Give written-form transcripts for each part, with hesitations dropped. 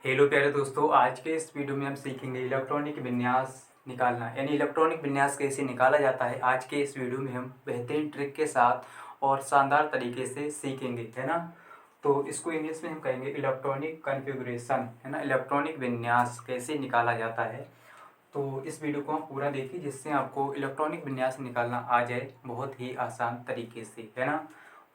Hello प्यारे दोस्तों, आज के इस वीडियो में हम सीखेंगे इलेक्ट्रॉनिक विन्यास निकालना, यानी इलेक्ट्रॉनिक विन्यास कैसे निकाला जाता है। आज के इस वीडियो में हम बेहतरीन ट्रिक के साथ और शानदार तरीके से सीखेंगे, है ना। तो इसको इंग्लिश में हम कहेंगे इलेक्ट्रॉनिक कॉन्फ़िगरेशन, है ना। इलेक्ट्रॉनिक विन्यास कैसे निकाला जाता है, तो इस वीडियो को आप पूरा देखिए जिससे आपको इलेक्ट्रॉनिक विन्यास निकालना आ जाए बहुत ही आसान तरीके से, है ना।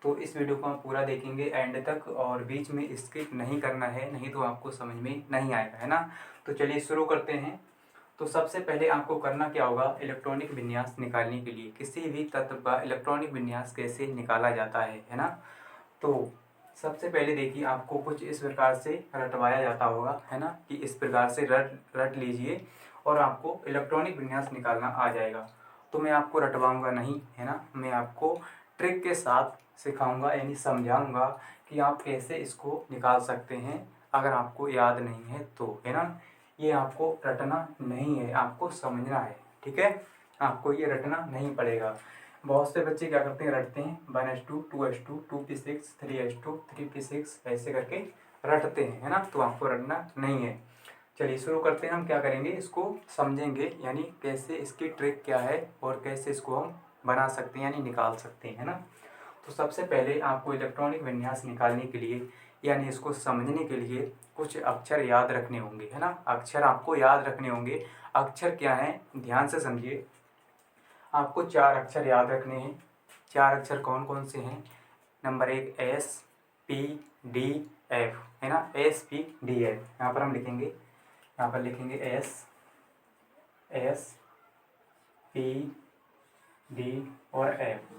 तो इस वीडियो को आप पूरा देखेंगे एंड तक और बीच में स्किप नहीं करना है, नहीं तो आपको समझ में नहीं आएगा, है ना। तो चलिए शुरू करते हैं। तो सबसे पहले आपको करना क्या होगा, इलेक्ट्रॉनिक विन्यास निकालने के लिए किसी भी तत्व का इलेक्ट्रॉनिक विन्यास कैसे निकाला जाता है ना। तो सबसे पहले देखिए, आपको कुछ इस प्रकार से रटवाया जाता होगा, है ना, कि इस प्रकार से रट रट लीजिए और आपको इलेक्ट्रॉनिक विन्यास निकालना आ जाएगा। तो मैं आपको रटवाऊंगा नहीं, है ना, मैं आपको ट्रिक के साथ सिखाऊंगा, यानी समझाऊंगा कि आप कैसे इसको निकाल सकते हैं। अगर आपको याद नहीं है तो, है ना, ये आपको रटना नहीं है, आपको समझना है, ठीक है। आपको ये रटना नहीं पड़ेगा। बहुत से बच्चे क्या करते हैं, रटते हैं 1s2 2s2 2p6 3s2 3p6 ऐसे करके रटते हैं, है ना। तो आपको रटना नहीं है। चलिए शुरू करते हैं। हम क्या करेंगे, इसको समझेंगे, यानी कैसे इसकी ट्रिक क्या है और कैसे इसको हम बना सकते हैं, यानी निकाल सकते हैं, है ना। तो सबसे पहले आपको इलेक्ट्रॉनिक विन्यास निकालने के लिए, यानी इसको समझने के लिए कुछ अक्षर याद रखने होंगे, है ना। अक्षर आपको याद रखने होंगे। अक्षर क्या हैं, ध्यान से समझिए। आपको 4 अक्षर याद रखने हैं। 4 अक्षर कौन कौन से हैं? Number 1 S P D F, है ना। S P D F यहाँ पर हम लिखेंगे, यहाँ पर लिखेंगे S P D और F।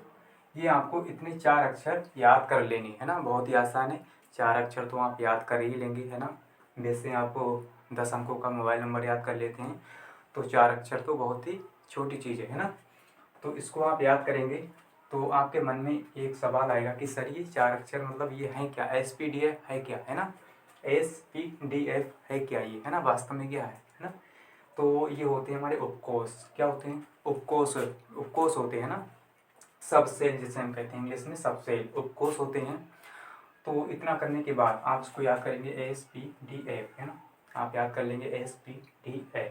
ये आपको इतने 4 अक्षर याद कर लेने, है ना। बहुत ही आसान है, 4 अक्षर तो आप याद कर ही लेंगे, है ना। वैसे आप 10 अंकों का मोबाइल नंबर याद कर लेते हैं, तो 4 अक्षर तो बहुत ही छोटी चीज़ है ना। तो इसको आप याद करेंगे तो आपके मन में एक सवाल आएगा कि सर ये 4 अक्षर मतलब ये है क्या, SPDF है क्या, है ना। SPDF है क्या ये, है ना, वास्तव में क्या है ना। तो ये होते हैं हमारे उपकोष। क्या होते हैं? उपकोष। उपकोष होते हैं ना, सब सेल जिसे हम कहते हैं इंग्लिश में, सब सेल उपकोष होते हैं। तो इतना करने के बाद आप इसको याद करेंगे SPDF, है ना। आप याद कर लेंगे SPDF।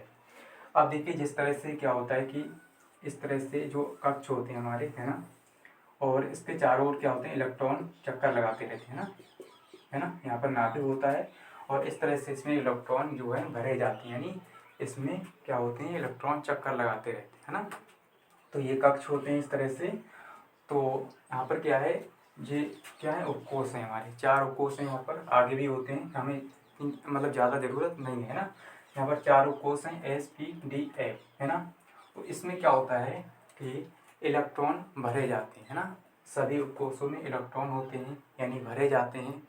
अब देखिए जिस तरह से क्या होता है कि इस तरह से जो कक्ष होते हैं हमारे, है ना, और इसके चारों ओर क्या होते हैं, इलेक्ट्रॉन चक्कर लगाते रहते हैं ना, है ना। यहाँ पर नाभिक होता है और इस तरह से इसमें इलेक्ट्रॉन जो है भरे जाते हैं, यानी इसमें क्या होते हैं, इलेक्ट्रॉन चक्कर लगाते रहते हैं, है ना। तो ये कक्ष होते हैं इस तरह से। तो यहाँ पर क्या है, ये क्या है, उपकोष हैं हमारे, 4 उपकोष हैं। यहाँ पर आगे भी होते हैं, हमें मतलब ज़्यादा ज़रूरत नहीं है ना। यहाँ पर 4 उपकोष हैं SPDF, है ना। तो इसमें क्या होता है कि इलेक्ट्रॉन भरे जाते हैं, है ना। सभी उपकोषों में इलेक्ट्रॉन होते हैं, यानी भरे जाते हैं।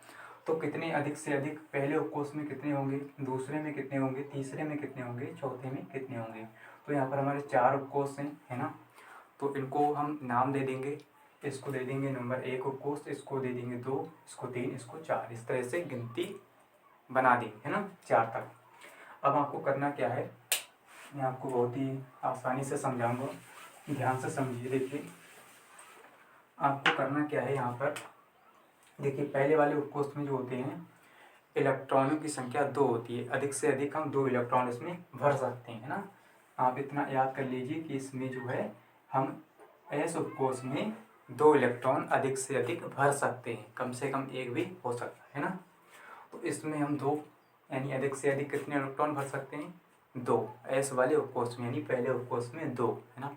तो कितने अधिक से अधिक, पहले उपकोष में कितने होंगे, दूसरे में कितने होंगे, तीसरे में कितने होंगे, चौथे में कितने होंगे। तो यहाँ पर हमारे 4 उपकोष हैं, है ना। तो इनको हम नाम दे देंगे। इसको दे देंगे नंबर 1 उपकोष, इसको दे देंगे 2, इसको 3, इसको 4, इस तरह से गिनती बना देंगे, है ना, 4 तक। अब आपको करना क्या है, मैं आपको बहुत ही आसानी से समझाऊंगा, ध्यान से समझिए। देखिए आपको करना क्या है, यहाँ पर देखिए पहले वाले उपकोष में जो होते हैं इलेक्ट्रॉनों की संख्या 2 होती है। अधिक से अधिक हम 2 इलेक्ट्रॉन इसमें भर सकते हैं, है ना। आप इतना याद कर लीजिए कि इसमें जो है हम S उपकोष में 2 इलेक्ट्रॉन अधिक से अधिक भर सकते हैं, कम से कम एक भी हो सकता है ना। तो इसमें हम 2, यानी अधिक से अधिक कितने इलेक्ट्रॉन भर सकते हैं, 2, S वाले उपकोष में, यानी पहले उपकोष में 2, है ना।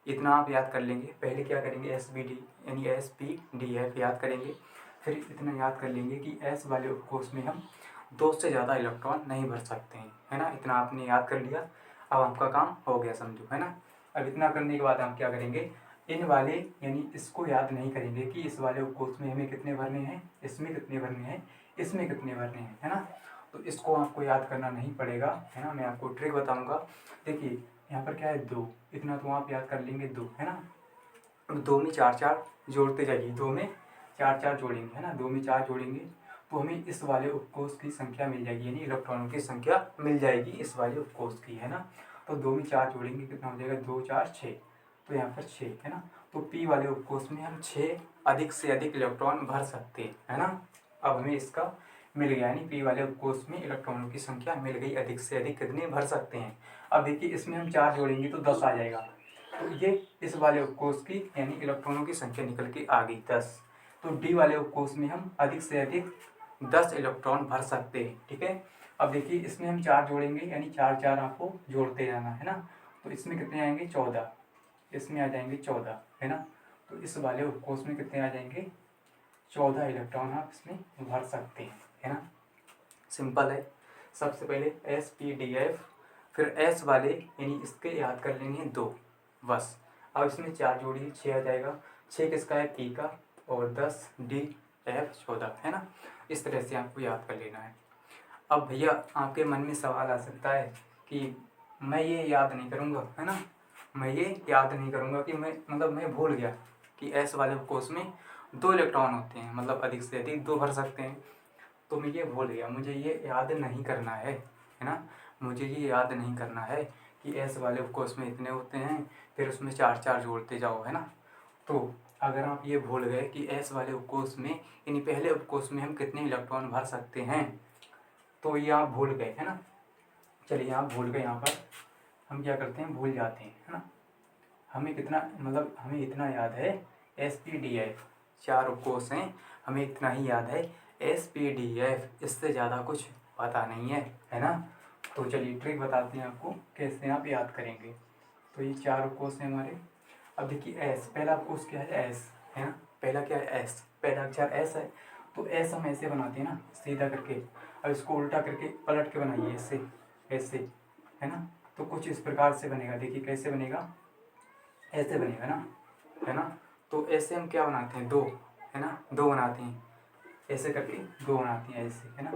इतना आप याद कर लेंगे। पहले क्या करेंगे, SBD यानी SPDF याद करेंगे। फिर इतना याद कर लेंगे कि S वाले उपकोष में हम 2 से ज़्यादा इलेक्ट्रॉन नहीं भर सकते हैं, है ना। इतना आपने याद कर लिया, अब आपका काम हो गया समझो, है ना। अब इतना करने के बाद आप क्या करेंगे, इन वाले यानी इसको याद नहीं करेंगे कि इस वाले उपकोष में हमें कितने भरने हैं, इसमें कितने भरने हैं, इसमें कितने भरने हैं, है ना। तो इसको आपको याद करना नहीं पड़ेगा, है ना। मैं आपको ट्रिक बताऊंगा। देखिए यहाँ पर क्या है, 2, इतना तो आप याद कर लेंगे, 2, है ना। अब 2 में 4 4 जोड़ते जाइए, 2 में 4 4 जोड़ेंगे, है ना, 2 में 4 जोड़ेंगे तो हमें इस वाले उपकोष की संख्या मिल जाएगी, यानी इलेक्ट्रॉनों की संख्या मिल जाएगी इस वाले उपकोष की, है ना। तो 2 में 4 जोड़ेंगे, कितना हो जाएगा, 2 4 6, तो यहाँ पर 6, है ना। तो P वाले उपकोष में हम 6 अधिक से अधिक इलेक्ट्रॉन भर सकते हैं, है ना। अब हमें इसका मिल गया, यानी पी वाले उपकोष में इलेक्ट्रॉनों की संख्या मिल गई। अधिक से अधिक कितने भर सकते हैं। अब देखिए इसमें हम 4 जोड़ेंगे तो 10 आ जाएगा, तो ये इस वाले उपकोष की यानी इलेक्ट्रॉनों की संख्या निकल के आ गई 10। तो डी वाले उपकोष में हम अधिक से अधिक 10 इलेक्ट्रॉन भर सकते हैं। ठीक है, अब देखिए इसमें हम 4 जोड़ेंगे, यानी 4 4 आपको जोड़ते जाना है ना। तो इसमें कितने आएंगे 14, इसमें आ जाएंगे 14, है ना। तो इस वाले उपकोष में कितने आ जाएंगे 14 इलेक्ट्रॉन आप इसमें भर सकते हैं, है ना। सिंपल है। सबसे पहले SPDF, फिर S वाले यानी इसके याद कर लेंगे 2 बस। अब इसमें 4 जोड़िए 6 आ जाएगा। 6 किसका है P का, और 10 DF 14, है ना। इस तरह से आपको याद कर लेना है। अब भैया आपके मन में सवाल आ सकता है कि मैं ये याद नहीं करूँगा, है ना, मैं ये याद नहीं करूँगा कि मैं भूल गया कि S वाले कोर्स में 2 इलेक्ट्रॉन होते हैं, मतलब अधिक से अधिक 2 भर सकते हैं। तो मैं ये भूल गया, मुझे ये याद नहीं करना है ना। मुझे ये याद नहीं करना है कि S वाले उपकोष में इतने होते हैं, फिर उसमें 4 4 जोड़ते जाओ, है ना। तो अगर आप ये भूल गए कि S वाले उपकोष में यानी पहले उपकोष में हम कितने इलेक्ट्रॉन भर सकते हैं, तो ये आप भूल गए, है ना। चलिए आप भूल गए, यहाँ पर हम क्या करते हैं भूल जाते हैं, है ना। हमें कितना मतलब हमें इतना याद है SPDF 4 उपकोष हैं, हमें इतना ही याद है SPDF, इससे ज़्यादा कुछ पता नहीं है ना। तो चलिए ट्रिक बताते हैं आपको कैसे आप याद करेंगे। तो ये 4 उपकोष हैं हमारे। अब देखिए S, पहला उपकोष क्या है S, है ना। पहला क्या है S, पहला अक्षर S है। तो S हम ऐसे बनाते हैं ना सीधा करके। अब इसको उल्टा करके पलट के बनाइए ऐसे ऐसे, है ना। तो कुछ इस प्रकार से बनेगा, देखिए कैसे बनेगा, ऐसे बनेगा ना, है ना। तो ऐसे हम क्या बनाते हैं 2, है ना, 2 बनाते हैं ऐसे करके, 2 बनाते हैं ऐसे, है ना।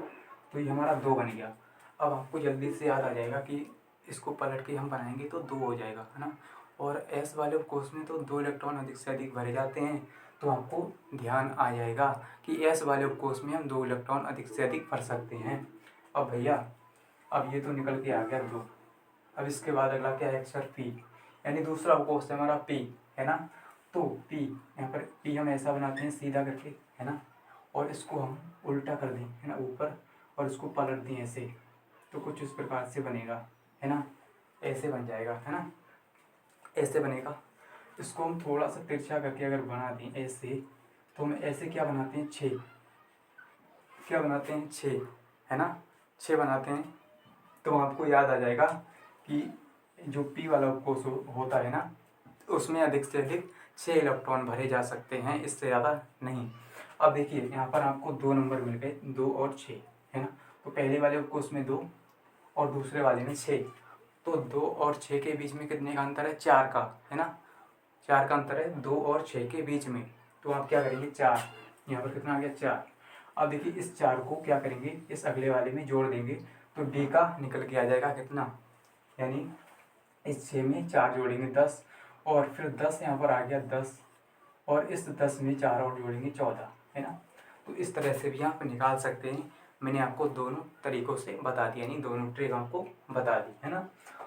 तो ये हमारा 2 बन गया। अब आपको जल्दी से याद आ जाएगा कि इसको पलट के हम बनाएंगे तो 2 हो जाएगा, है ना। और S वाले कोर्स में तो 2 इलेक्ट्रॉन अधिक से अधिक भरे जाते हैं, तो आपको ध्यान आ जाएगा कि S वाले कोर्स में हम 2 इलेक्ट्रॉन अधिक से अधिक भर सकते हैं। अब भैया अब ये तो निकल के आ गया 2। अब इसके बाद अगला क्या है अक्षर P, यानी दूसरा उपकोष है हमारा P, है ना। तो P यहाँ पर P हम ऐसा बनाते हैं सीधा करके, है ना, और इसको हम उल्टा कर दें, है ना, ऊपर, और इसको पलट दें ऐसे, तो कुछ इस प्रकार से बनेगा, है ना, ऐसे बन जाएगा, है ना, ऐसे बनेगा। इसको हम थोड़ा सा तिरछा करके अगर बना दें ऐसे, तो हम ऐसे क्या बनाते हैं 6, क्या बनाते हैं 6, है ना, 6 बनाते हैं। तो आपको याद आ जाएगा कि जो P वाला उपकोष होता है ना, उसमें अधिक से अधिक 6 इलेक्ट्रॉन भरे जा सकते हैं, इससे ज़्यादा नहीं। अब देखिए यहाँ पर आपको 2 नंबर मिल गए, 2 और 6, है ना। तो पहले वाले उपकोष में 2 और दूसरे वाले में 6, तो 2 और 6 के बीच में कितने का अंतर है 4 का, है ना, 4 का अंतर है 2 और 6 के बीच में। तो आप क्या करेंगे 4, यहाँ पर कितना आ गया 4। अब देखिए इस 4 को क्या करेंगे इस अगले वाले में जोड़ देंगे, तो D का निकल के आ जाएगा कितना, यानी इस 6 में 4 जोड़ेंगे 10, और फिर 10 यहाँ पर आ गया 10, और इस 10 में 4 और जोड़ेंगे 14, है ना। तो इस तरह से भी आप निकाल सकते हैं। मैंने आपको दोनों तरीक़ों से बता दिया, यानी दोनों ट्रिक आपको बता दी, है ना।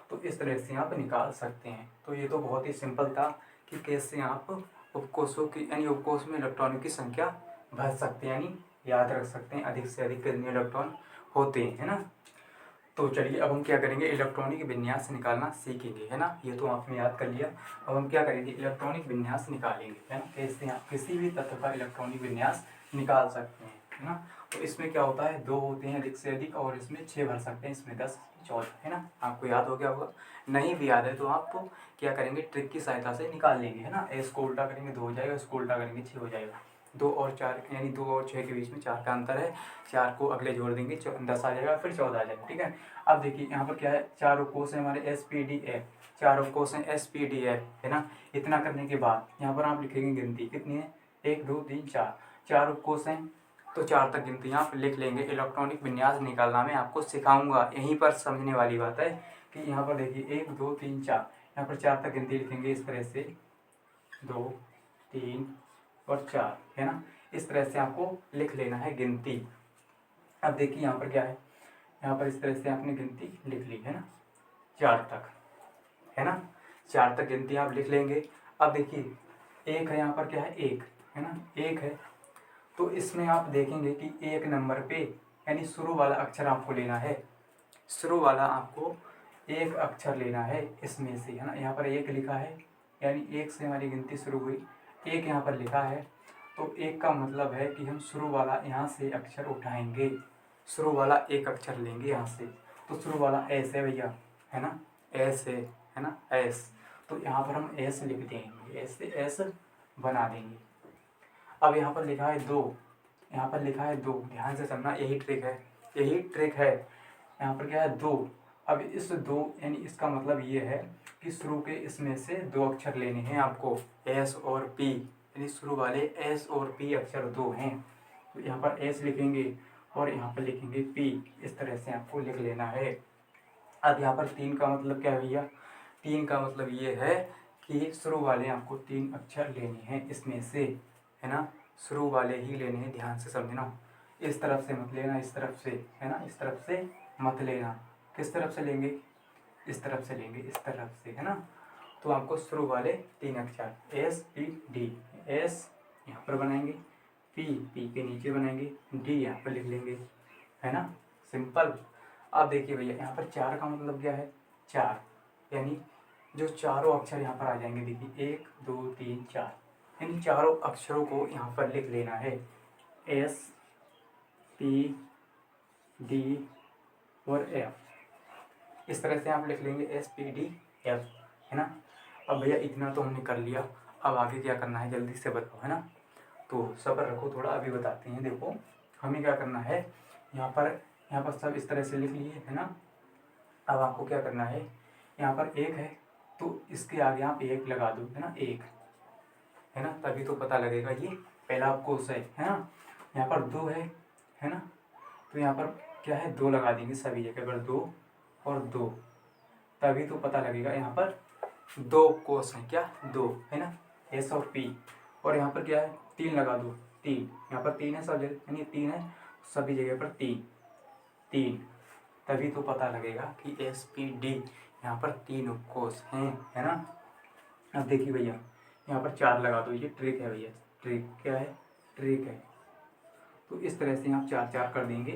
तो इस तरह से आप निकाल सकते हैं। तो ये तो बहुत ही सिंपल था कि कैसे आप उपकोषों की यानी उपकोष में इलेक्ट्रॉनों की संख्या भर सकते हैं, यानी याद रख सकते हैं अधिक से अधिक कितने इलेक्ट्रॉन होते हैं, है ना। तो चलिए अब हम क्या करेंगे इलेक्ट्रॉनिक विन्यास निकालना सीखेंगे, है ना। ये तो आपने याद कर लिया। अब हम क्या करेंगे इलेक्ट्रॉनिक विन्यास निकालेंगे, है ना, कैसे आप किसी भी तत्व का इलेक्ट्रॉनिक विन्यास निकाल सकते हैं, है ना। तो इसमें क्या होता है 2 होते हैं अधिक से अधिक, और इसमें 6 भर सकते हैं, इसमें 10 14, है ना। आपको याद हो गया होगा, नहीं भी याद है तो आप क्या करेंगे ट्रिक की सहायता से निकाल लेंगे, है ना। इसको उल्टा करेंगे 2 हो जाएगा, इसको उल्टा करेंगे 6 हो जाएगा। 2 और 4 यानी 2 और 6 के बीच में 4 का अंतर है, 4 को अगले जोड़ देंगे 10 आ जाएगा, फिर 14 आ जाएगा, ठीक है। अब देखिए यहाँ पर क्या है 4 उपकोष है हमारे SPDF, 4 उपकोष हैं SPDF, है ना। इतना करने के बाद यहाँ पर आप लिखेंगे गिनती कितनी है 1 2 3 4, 4 उपकोष हैं तो 4 तक गिनती आप लिख लेंगे। इलेक्ट्रॉनिक विन्यास निकालना मैं आपको सिखाऊंगा, यहीं पर समझने वाली बात है कि यहाँ पर देखिए 1 2 3 4, यहाँ पर 4 तक गिनती लिखेंगे इस तरह से 2 3 और 4, है ना। इस तरह से आपको लिख लेना है गिनती। अब देखिए यहाँ पर क्या है, यहाँ पर इस तरह से आपने गिनती लिख ली, है ना, 4 तक, है ना, 4 तक गिनती आप लिख लेंगे। अब देखिए 1 है, यहाँ पर क्या है 1, है ना, 1 है। तो इसमें आप देखेंगे कि 1 नंबर पे यानी शुरू वाला अक्षर आपको लेना है। शुरू वाला आपको एक अक्षर लेना है इसमें से, है ना। यहाँ पर एक लिखा है, यानी एक से हमारी गिनती शुरू हुई, एक यहाँ पर लिखा है, तो एक का मतलब है कि हम शुरू वाला यहाँ से अक्षर उठाएंगे, शुरू वाला एक अक्षर लेंगे यहाँ से। तो शुरू वाला एस है भैया, है ना, एस है ना, एस। तो यहाँ पर हम एस लिख देंगे, एस से एस बना देंगे। अब यहाँ पर लिखा है दो, यहाँ पर लिखा है दो, ध्यान से समझना, यही ट्रिक है, यही ट्रिक है। यहाँ पर क्या है, दो। अब इस दो यानी इसका मतलब ये है कि शुरू के इसमें से दो अक्षर लेने हैं आपको, एस और पी, यानी शुरू वाले एस और पी अक्षर दो हैं। तो यहाँ पर एस लिखेंगे और यहाँ पर लिखेंगे पी, इस तरह से आपको लिख लेना है। अब यहाँ पर तीन का मतलब क्या है भैया, तीन का मतलब ये है कि शुरू वाले आपको तीन अक्षर लेने हैं इसमें से, है ना, शुरू वाले ही लेने हैं, ध्यान से समझना। इस तरफ से मत लेना, इस तरफ से, है ना, इस तरफ से मत लेना। किस तरफ से लेंगे, इस तरफ से लेंगे, इस तरफ से, है ना। तो आपको शुरू वाले तीन अक्षर एस पी डी, एस यहाँ पर बनाएंगे, पी पी के नीचे बनाएंगे, डी यहाँ पर लिख लेंगे, है ना, सिंपल। अब देखिए भैया यहाँ पर चार का मतलब क्या है, चार, यानी जो चारों अक्षर यहाँ पर आ जाएंगे, देखिए 1 2 3 4, इन चारों अक्षरों को यहाँ पर लिख लेना है, एस पी डी और एफ। इस तरह से आप लिख लेंगे एस पी डी एफ, है ना। अब भैया इतना तो हमने कर लिया, अब आगे क्या करना है जल्दी से बताओ, है ना। तो सब्र रखो थोड़ा, अभी बताते हैं। देखो हमें क्या करना है, यहाँ पर सब इस तरह से लिख लिए, है ना। अब आपको क्या करना है, यहाँ पर एक है तो इसके आगे आप एक लगा दो, है ना, एक, है ना, तभी तो पता लगेगा ये पहला कोष है ना। यहाँ पर दो है ना, तो यहाँ पर क्या है, दो लगा देंगे सभी जगह पर, दो और दो, तभी तो पता लगेगा यहाँ पर दो कोष हैं, क्या, दो, है ना, एस और पी। और यहाँ पर क्या है, तीन लगा दो, तीन, यहाँ पर तीन है सब जगह, यानी तीन है सभी जगह पर, तीन तीन, तभी तो पता लगेगा कि एस पी डी यहाँ पर तीन कोष हैं, है ना। अब देखिए भैया यहाँ पर चार लगा दो, ये ट्रिक है भैया, ट्रिक क्या है, ट्रिक है। तो इस तरह से आप चार चार कर देंगे,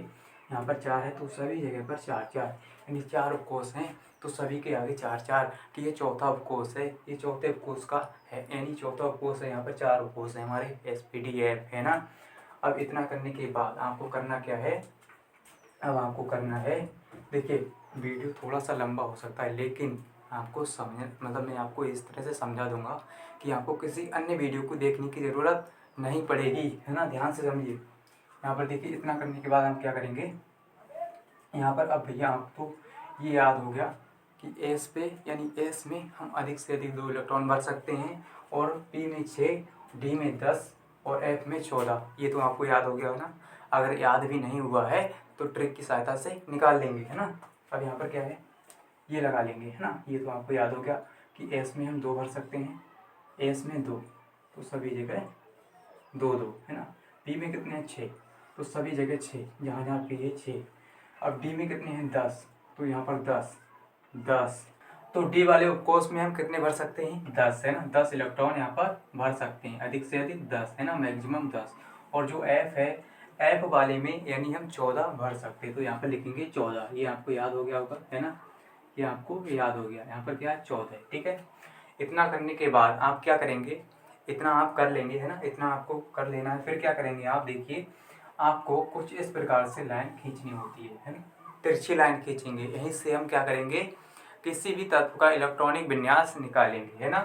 यहाँ पर चार है तो सभी जगह पर चार चार, यानी चार उपकोष हैं तो सभी के आगे चार चार, कि ये चौथा उपकोष है, ये चौथे उपकोष का है, यानी चौथा उपकोष है, यहाँ पर चार उपकोष है हमारे एस पी डी एफ, है ना। अब इतना करने के बाद आपको करना क्या है, अब आपको करना है, देखिए वीडियो थोड़ा सा लंबा हो सकता है, लेकिन आपको समझ, मतलब मैं आपको इस तरह से समझा दूंगा कि आपको किसी अन्य वीडियो को देखने की ज़रूरत नहीं पड़ेगी, है ना, ध्यान से समझिए। यहाँ पर देखिए इतना करने के बाद हम क्या करेंगे, यहाँ पर अब भैया आपको ये याद हो गया कि एस पे, यानी एस में हम अधिक से अधिक 2 इलेक्ट्रॉन भर सकते हैं, और पी में 6, डी में 10 और एफ में 14, ये तो आपको याद हो गया है ना। अगर याद भी नहीं हुआ है तो ट्रिक की सहायता से निकाल लेंगे, है ना। अब यहाँ पर क्या है, ये लगा लेंगे, है ना, ये तो आपको याद हो गया कि एस में हम 2 भर सकते हैं, एस में 2, तो सभी जगह 2 2, है ना। पी में कितने हैं, 6, तो सभी जगह 6, जहाँ जहाँ पी है 6। अब डी में कितने हैं, 10, तो यहाँ पर 10 10, तो डी वाले उपकोष में हम कितने भर सकते हैं, 10, है ना, 10 इलेक्ट्रॉन यहाँ पर भर सकते हैं, अधिक से अधिक 10, है ना, मैक्सिमम 10। और जो एफ है, एफ वाले में यानी हम 14 भर सकते हैं, तो यहाँ पर लिखेंगे 14, ये आपको याद हो गया होगा, है ना, ये आपको याद हो गया, यहाँ पर क्या है, 14, ठीक है। इतना करने के बाद आप क्या करेंगे, इतना आप कर लेंगे, है ना, इतना आपको कर लेना है। फिर क्या करेंगे आप, देखिए आपको कुछ इस प्रकार से लाइन खींचनी होती है ना, तिरछी लाइन खींचेंगे, यहीं से हम क्या करेंगे, किसी भी तत्व का इलेक्ट्रॉनिक विन्यास निकालेंगे, है ना।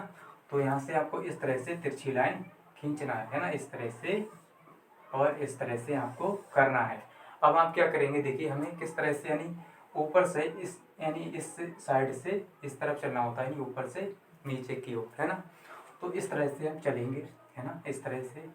तो यहाँ से आपको इस तरह से तिरछी लाइन खींचना है ना, इस तरह से, और इस तरह से आपको करना है। अब आप क्या करेंगे, देखिए हमें किस तरह से, यानी ऊपर से इस, यानी इस साइड से इस तरफ चलना होता है, यानी ऊपर से नीचे की ओर, है ना। तो इस तरह से हम चलेंगे, है ना, इस तरह से।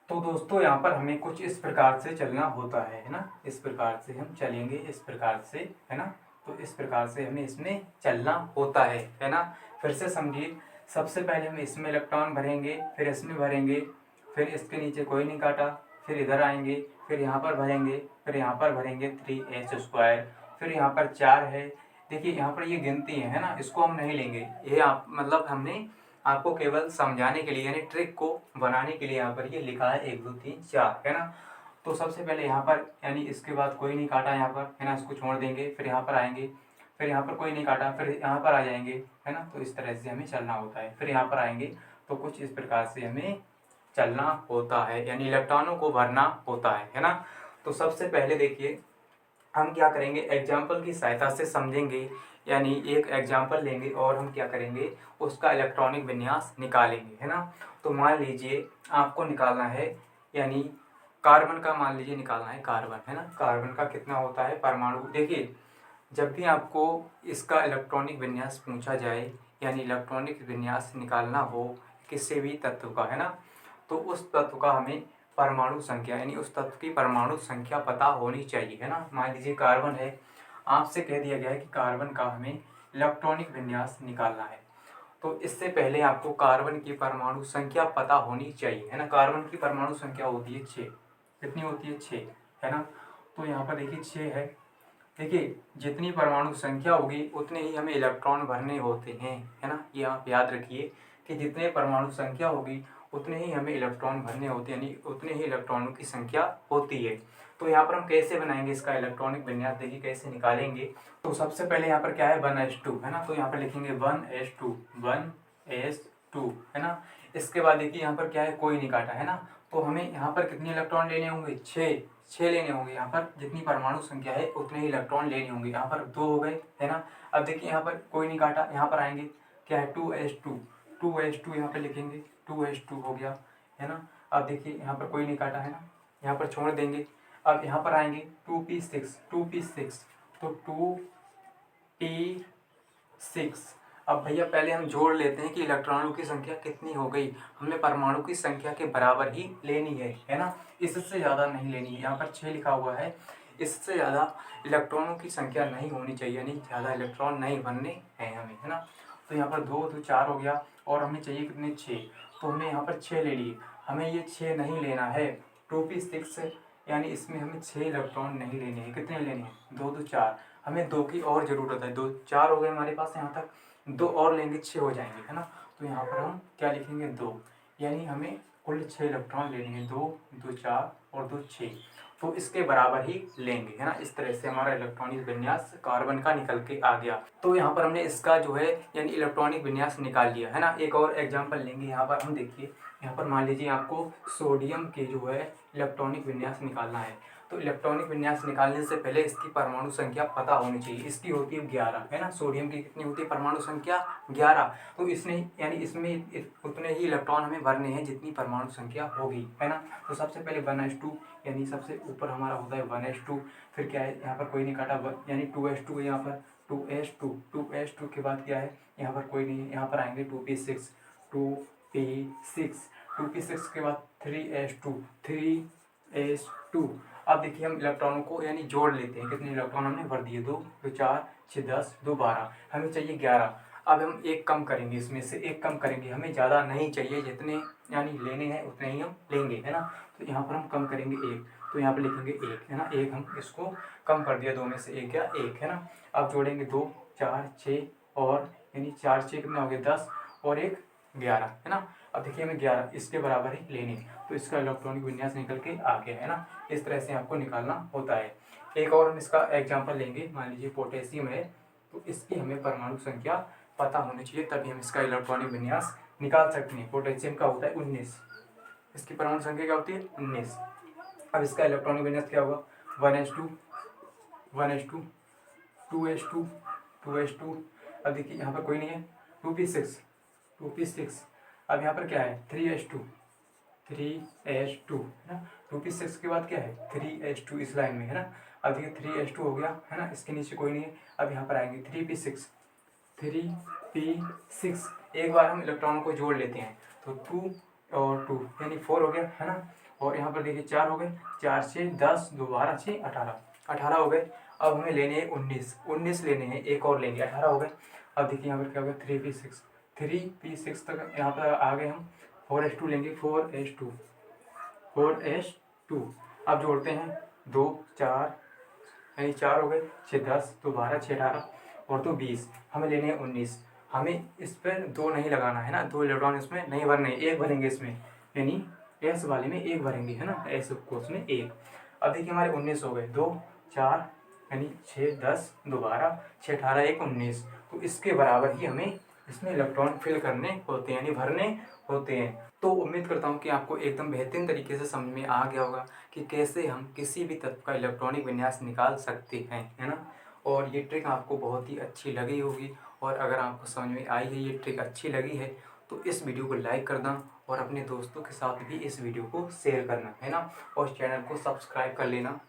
तो दोस्तों यहाँ पर हमें कुछ इस प्रकार से चलना होता है ना, इस प्रकार से हम चलेंगे, इस प्रकार से, है ना। तो इस प्रकार से हमें इसमें चलना होता है ना। फिर से समझिए, सबसे पहले हम इसमें इलेक्ट्रॉन भरेंगे, फिर इसमें भरेंगे, फिर इसके नीचे कोई नहीं काटा, फिर इधर आएंगे, फिर यहाँ पर भरेंगे, फिर यहाँ पर भरेंगे 3h², फिर यहाँ पर 4 है। देखिए यहाँ पर ये गिनती है ना, इसको हम नहीं लेंगे, ये आप मतलब हमने आपको केवल समझाने के लिए, यानी ट्रिक को बनाने के लिए यहाँ पर ये लिखा है 1 2 3 4, है ना। तो तो सबसे पहले यहाँ पर यानी इसके बाद कोई नहीं काटा यहाँ पर, है ना, इसको छोड़ देंगे, फिर यहाँ पर आएंगे, फिर यहाँ पर कोई नहीं काटा, फिर यहाँ पर आ जाएंगे, है ना। तो इस तरह से हमें चलना होता है। फिर यहाँ पर आएंगे तो कुछ इस प्रकार से हमें चलना होता है, यानी इलेक्ट्रॉनों को भरना होता है ना। तो सबसे पहले देखिए हम क्या करेंगे, एग्जाम्पल की सहायता से समझेंगे, यानी एक एग्जाम्पल लेंगे और हम क्या करेंगे, उसका इलेक्ट्रॉनिक विन्यास निकालेंगे, है ना। तो मान लीजिए आपको निकालना है, यानी कार्बन का मान लीजिए निकालना है, कार्बन, है ना। कार्बन का कितना होता है परमाणु। देखिए जब भी आपको इसका इलेक्ट्रॉनिक विन्यास पूछा जाए, यानी इलेक्ट्रॉनिक विन्यास निकालना हो किसी भी तत्व का, है ना, तो उस तत्व का हमें परमाणु संख्या, यानी उस तत्व की परमाणु संख्या पता होनी चाहिए, है ना। मान लीजिए कार्बन है, आपसे कह दिया गया है कि कार्बन का हमें इलेक्ट्रॉनिक विन्यास निकालना है, तो इससे पहले आपको कार्बन की परमाणु संख्या पता होनी चाहिए, है ना। कार्बन की परमाणु संख्या होती है 6। कितनी होती है? 6, है ना। तो यहाँ पर देखिए 6 है। देखिए जितनी परमाणु संख्या होगी उतने ही हमें इलेक्ट्रॉन भरने होते हैं, है ना। ये आप याद रखिए कि जितने परमाणु संख्या होगी उतने ही हमें इलेक्ट्रॉन भरने होते हैं, यानी उतने ही इलेक्ट्रॉनों की संख्या होती है। तो यहाँ पर हम कैसे बनाएंगे इसका इलेक्ट्रॉनिक विन्यास, देखिए कैसे निकालेंगे। तो सबसे पहले यहाँ पर क्या है, 1s2, है ना। तो यहाँ पर लिखेंगे 1s2, 1s2, है ना। इसके बाद देखिए यहाँ पर क्या है, कोई नहीं काटा, है ना। तो हमें यहाँ पर कितने इलेक्ट्रॉन लेने होंगे, 6 लेने होंगे। यहाँ पर जितनी परमाणु संख्या है उतने ही इलेक्ट्रॉन लेने होंगे। यहाँ पर 2 हो गए, है ना। अब देखिए यहाँ पर कोई नहीं काटा, यहाँ पर आएंगे, क्या है, 2s2, 2s2 यहाँ पर लिखेंगे, 2s2 हो गया, है ना। अब देखिए यहाँ पर कोई नहीं काटा, है ना, यहाँ पर छोड़ देंगे। अब यहाँ पर आएंगे 2p6, 2p6, तो 2p6। अब भैया पहले हम जोड़ लेते हैं कि इलेक्ट्रॉनों की संख्या कितनी हो गई। हमें परमाणु की संख्या के बराबर ही लेनी है ना, इससे ज़्यादा नहीं लेनी है। यहाँ पर 6 लिखा हुआ है, इससे ज़्यादा इलेक्ट्रॉनों की संख्या नहीं होनी चाहिए, यानी ज़्यादा इलेक्ट्रॉन नहीं बनने हैं हमें, है ना। तो यहाँ पर 2 तो 4 हो गया, और हमें चाहिए कितने, 6। तो हमने यहाँ पर 6 ले लिए। हमें ये 6 नहीं लेना है, 2p6, यानी इसमें हमें 6 इलेक्ट्रॉन नहीं लेने हैं। कितने लेने हैं, 2 तो 4। हमें 2 की और ज़रूरत है, 2 4 हो गए हमारे पास यहाँ तक, 2 और लेंगे 6 हो जाएंगे, है ना। तो यहाँ पर हम क्या लिखेंगे, 2, यानी हमें कुल 6 इलेक्ट्रॉन लेने हैं, 2 2 4 और 2 6। तो इसके बराबर ही लेंगे, है ना। इस तरह से हमारा इलेक्ट्रॉनिक विन्यास कार्बन का निकल के आ गया। तो यहाँ पर हमने इसका जो है यानी इलेक्ट्रॉनिक विन्यास निकाल लिया, है ना। एक और एग्जांपल लेंगे। यहाँ पर हम देखिए, यहाँ पर मान लीजिए आपको सोडियम के जो है इलेक्ट्रॉनिक विन्यास निकालना है। तो इलेक्ट्रॉनिक विन्यास निकालने से पहले इसकी परमाणु संख्या पता होनी चाहिए। इसकी होती है 11, है ना। सोडियम की कितनी होती है परमाणु संख्या, 11। तो इसने यानी इसमें उतने ही इलेक्ट्रॉन हमें भरने हैं जितनी परमाणु संख्या होगी, है ना। तो सबसे पहले 1s2, यानी सबसे ऊपर हमारा होता है 1s2। फिर क्या है, यहाँ पर कोई नहीं काटा, यानी 2s2 है यहाँ पर, 2s2 के बाद क्या है, यहाँ पर कोई नहीं है। यहाँ पर आएंगे 2p6, 2p6 के बाद 3s2, 3s2। अब देखिए हम इलेक्ट्रॉनों को यानी जोड़ लेते हैं। कितने इलेक्ट्रॉन हमने भर दिए, 2 2 4 6 10 2 12, हमें चाहिए 11। अब हम एक कम करेंगे, इसमें से एक कम करेंगे, हमें ज़्यादा नहीं चाहिए, जितने यानी लेने हैं उतने ही हम लेंगे, है ना। तो यहाँ पर हम कम करेंगे 1, तो यहाँ पर लिखेंगे 1, है ना। 1 हम इसको कम कर दिया, 2 में से 1 या 1, है ना। अब जोड़ेंगे 2 4 6 और यानी 4 6 कितना हो गया, 10 और 1 11, है ना। अब देखिए हमें 11 इसके बराबर ही लेने, तो इसका इलेक्ट्रॉनिक विन्यास निकल के आ गया, है ना। इस तरह से आपको निकालना होता है। एक और हम इसका एग्जांपल लेंगे। मान लीजिए पोटेशियम है, तो इसकी हमें परमाणु संख्या पता होनी चाहिए, तभी हम इसका इलेक्ट्रॉनिक विन्यास निकाल सकते हैं। पोटेशियम का होता है 19, इसकी परमाणु संख्या क्या होती है, 19। अब इसका इलेक्ट्रॉनिक विन्यास क्या होगा, 1s2, 1s2, 2s2, 2s2। अब देखिए यहाँ पर कोई नहीं है, 2p6, 2p6। अब यहाँ पर क्या है, 3s2, 3s2, है ना। 2p6 के बाद क्या है, 3s2 इस लाइन में, है ना। अब देखिए 3s2 हो गया, है ना। इसके नीचे कोई नहीं है। अब यहाँ पर आएंगे 3p6, 3p6। एक बार हम इलेक्ट्रॉनों को जोड़ लेते हैं, तो 2 और 2 यानी 4 हो गया, है ना। और यहाँ पर देखिए 4 हो गए, 4 6 10 2 12 6 18, 18 हो गए। अब हमें लेने हैं 19 लेने हैं, एक और लेंगे, 18 हो गए। अब देखिए यहाँ पर क्या हो गया, 3p6 तक यहाँ पर आ गए हम। 4s2 लेंगे, 4s2। अब जोड़ते हैं 2 4 यानी 4 हो गए, 6 10 2 12 6 18 और 2 20। हमें लेने हैं 19। हमें इस पर 2 नहीं लगाना है ना, 2 इलेक्ट्रॉन इसमें नहीं भरने, एक भरेंगे इसमें, यानी एस वाले में एक भरेंगे, है ना। एस कोर्स में एक। अब देखिए हमारे 19 हो गए, 2 4 यानी 6 10 दोबारा 6 18 1 19। तो इसके बराबर ही हमें इसमें इलेक्ट्रॉन फिल करने होते हैं यानी भरने होते हैं। तो उम्मीद करता हूँ कि आपको एकदम बेहतरीन तरीके से समझ में आ गया होगा कि कैसे हम किसी भी तत्व का इलेक्ट्रॉनिक विन्यास निकाल सकते हैं, है ना। और ये ट्रिक आपको बहुत ही अच्छी लगी होगी, और अगर आपको समझ में आई है, ये ट्रिक अच्छी लगी है, तो इस वीडियो को लाइक करना और अपने दोस्तों के साथ भी इस वीडियो को शेयर करना, है ना। और चैनल को सब्सक्राइब कर लेना।